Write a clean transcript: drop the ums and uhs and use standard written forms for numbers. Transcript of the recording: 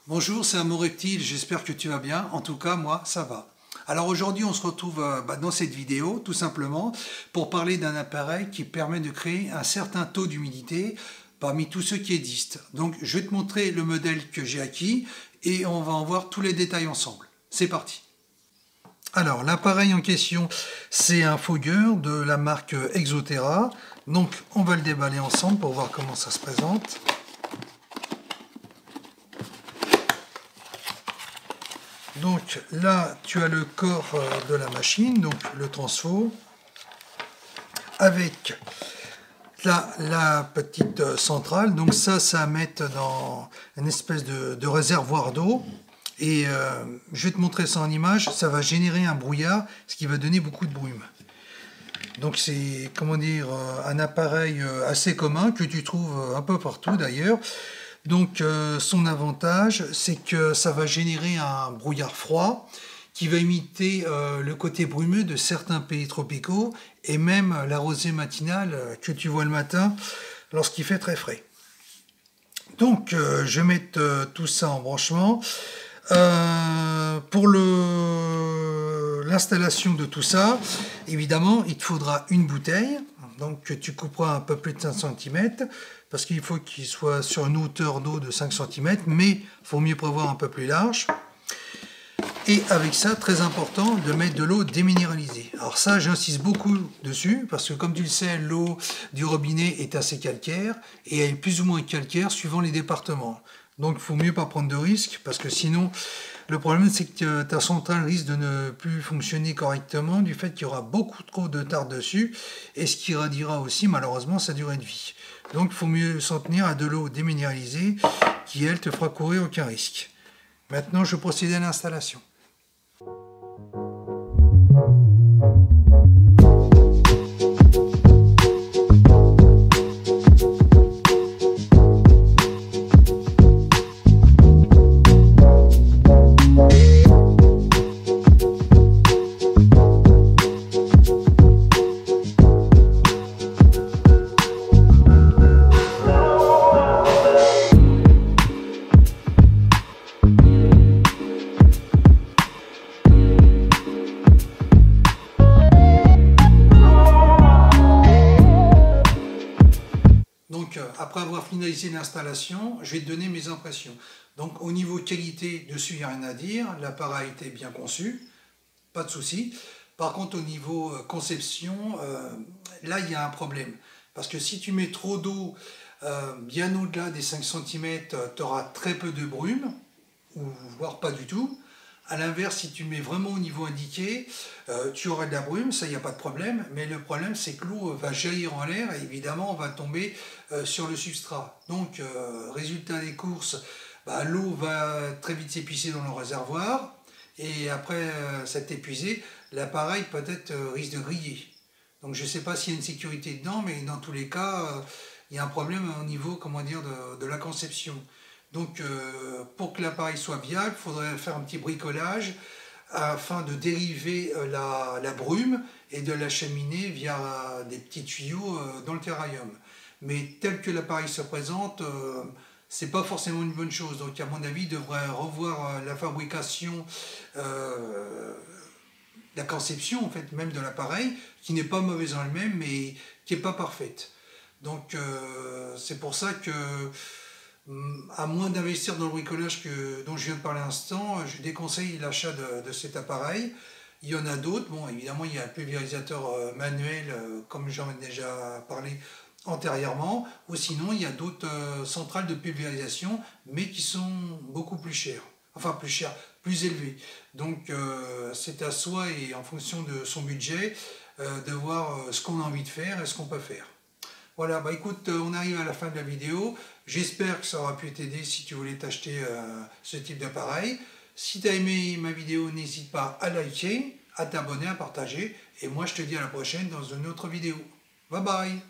Bonjour, c'est Amour Reptile, j'espère que tu vas bien. En tout cas, moi, ça va. Alors aujourd'hui, on se retrouve dans cette vidéo, tout simplement, pour parler d'un appareil qui permet de créer un certain taux d'humidité parmi tous ceux qui existent. Donc, je vais te montrer le modèle que j'ai acquis et on va en voir tous les détails ensemble. C'est parti. Alors, l'appareil en question, c'est un fogueur de la marque Exoterra. Donc, on va le déballer ensemble pour voir comment ça se présente. Donc là, tu as le corps de la machine, donc le transfo, avec la petite centrale. Donc ça à mettre dans une espèce de réservoir d'eau. Et je vais te montrer ça en image. Ça va générer un brouillard, ce qui va donner beaucoup de brume. Donc c'est, comment dire, un appareil assez commun que tu trouves un peu partout d'ailleurs. Donc son avantage, c'est que ça va générer un brouillard froid qui va imiter le côté brumeux de certains pays tropicaux et même la rosée matinale que tu vois le matin lorsqu'il fait très frais. Donc je vais mettre tout ça en branchement. Pour l'installation de tout ça, évidemment, il te faudra une bouteille, donc que tu couperas un peu plus de 5 cm, parce qu'il faut qu'il soit sur une hauteur d'eau de 5 cm, mais il faut mieux prévoir un peu plus large. Et avec ça, très important, de mettre de l'eau déminéralisée. Alors ça, j'insiste beaucoup dessus, parce que comme tu le sais, l'eau du robinet est assez calcaire, et elle est plus ou moins calcaire suivant les départements. Donc il faut mieux pas prendre de risques, parce que sinon, le problème c'est que ta centrale risque de ne plus fonctionner correctement, du fait qu'il y aura beaucoup trop de tarte dessus, et ce qui réduira aussi malheureusement sa durée de vie. Donc il faut mieux s'en tenir à de l'eau déminéralisée, qui elle te fera courir aucun risque. Maintenant je procède à l'installation. Donc après avoir finalisé l'installation, je vais te donner mes impressions. Donc au niveau qualité, dessus il n'y a rien à dire, l'appareil était bien conçu, pas de souci. Par contre au niveau conception, là il y a un problème. Parce que si tu mets trop d'eau bien au-delà des 5 cm, tu auras très peu de brume, ou voire pas du tout. A l'inverse, si tu mets vraiment au niveau indiqué, tu auras de la brume, ça, il n'y a pas de problème. Mais le problème, c'est que l'eau va jaillir en l'air et évidemment, on va tomber sur le substrat. Donc, résultat des courses, l'eau va très vite s'épuiser dans le réservoir. Et après s'être épuisé, l'appareil peut-être risque de griller. Donc, je ne sais pas s'il y a une sécurité dedans, mais dans tous les cas, il y a un problème au niveau, comment dire, de la conception. Donc pour que l'appareil soit viable, il faudrait faire un petit bricolage afin de dériver la brume et de l'acheminer via des petits tuyaux dans le terrarium. Mais tel que l'appareil se présente, c'est pas forcément une bonne chose. Donc à mon avis, il devrait revoir la fabrication, la conception en fait même de l'appareil, qui n'est pas mauvaise en elle-même, mais qui n'est pas parfaite. Donc c'est pour ça que à moins d'investir dans le bricolage dont je viens de parler à l'instant, je déconseille l'achat de cet appareil. Il y en a d'autres. Bon, évidemment, il y a un pulvérisateur manuel, comme j'en ai déjà parlé antérieurement. Ou sinon, il y a d'autres centrales de pulvérisation, mais qui sont beaucoup plus chères. Enfin, plus chères, plus élevées. Donc, c'est à soi et en fonction de son budget, de voir ce qu'on a envie de faire et ce qu'on peut faire. Voilà, écoute, on arrive à la fin de la vidéo. J'espère que ça aura pu t'aider si tu voulais t'acheter ce type d'appareil. Si tu as aimé ma vidéo, n'hésite pas à liker, à t'abonner, à partager. Et moi, je te dis à la prochaine dans une autre vidéo. Bye bye!